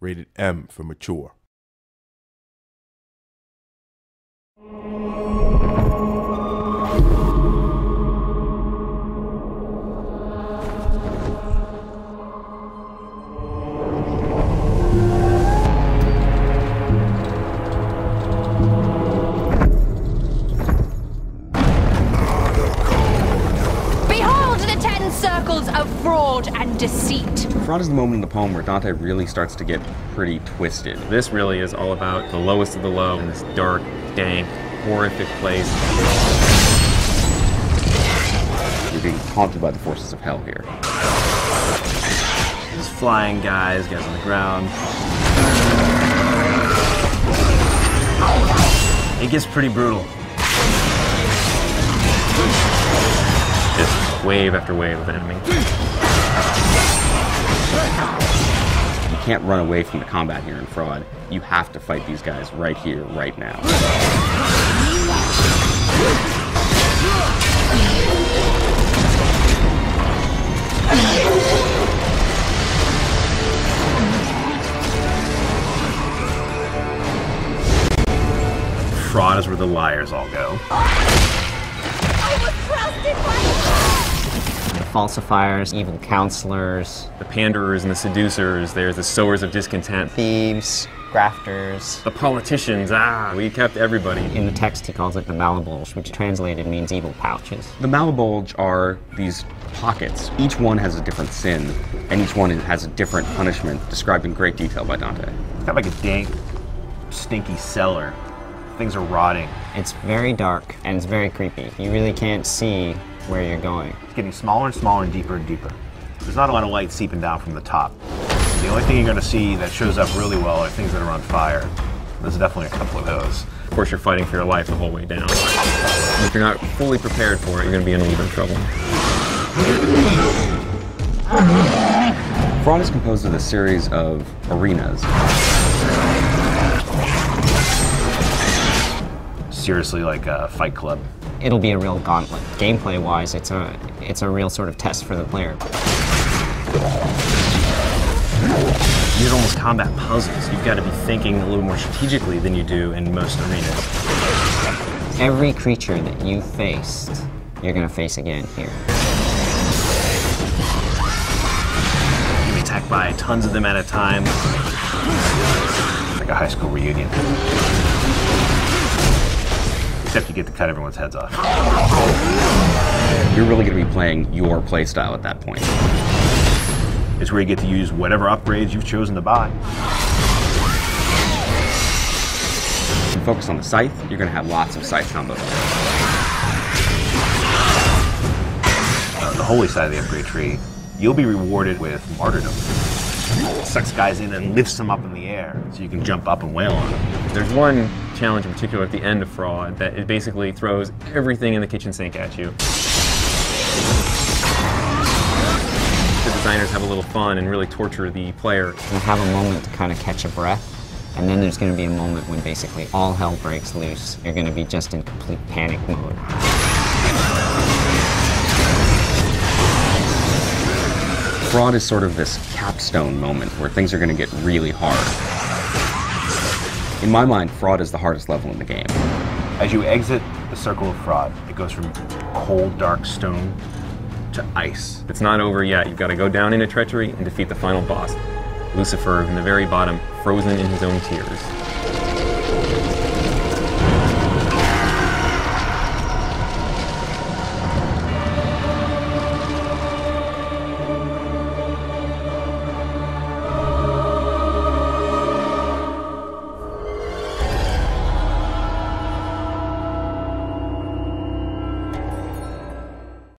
rated M for mature. Circles of fraud and deceit. Fraud is the moment in the poem where Dante really starts to get pretty twisted. This really is all about the lowest of the low in this dark, dank, horrific place. You're being haunted by the forces of hell here. There's flying guys on the ground. It gets pretty brutal. Just wave after wave of enemy. You can't run away from the combat here in Fraud. You have to fight these guys right here, right now. Fraud is where the liars all go. The falsifiers, evil counselors, The panderers and the seducers, there's the sowers of discontent. thieves, grafters. The politicians, we kept everybody. In the text, he calls it the malabulge, which translated means evil pouches. The malabulge are these pockets. Each one has a different sin, and each one has a different punishment, described in great detail by Dante. It's kind of like a dank, stinky cellar. Things are rotting. It's very dark, and it's very creepy. You really can't see where you're going. It's getting smaller and smaller and deeper and deeper. There's not a lot of light seeping down from the top. The only thing you're going to see that shows up really well are things that are on fire. There's definitely a couple of those. Of course, you're fighting for your life the whole way down. If you're not fully prepared for it, you're going to be in a little bit of trouble. Fraud is composed of a series of arenas. Seriously, like a Fight Club. It'll be a real gauntlet. Gameplay-wise, it's a real sort of test for the player. These are almost combat puzzles. You've got to be thinking a little more strategically than you do in most arenas. Every creature that you faced, you're going to face again here. You get attacked by tons of them at a time. Like a high school reunion. Except you get to cut everyone's heads off. You're really going to be playing your playstyle at that point. It's where you get to use whatever upgrades you've chosen to buy. If you focus on the scythe, you're going to have lots of scythe combos. The holy side of the upgrade tree, you'll be rewarded with martyrdom. It sucks guys in and lifts them up in the air so you can jump up and wail on them. There's one challenge in particular at the end of Fraud that it basically throws everything in the kitchen sink at you. The designers have a little fun and really torture the player. You have a moment to kind of catch a breath, and then there's going to be a moment when basically all hell breaks loose. You're going to be just in complete panic mode. Fraud is sort of this capstone moment where things are going to get really hard. In my mind, Fraud is the hardest level in the game. As you exit the circle of Fraud, it goes from cold, dark stone to ice. It's not over yet. You've got to go down into treachery and defeat the final boss, Lucifer, in the very bottom, frozen in his own tears.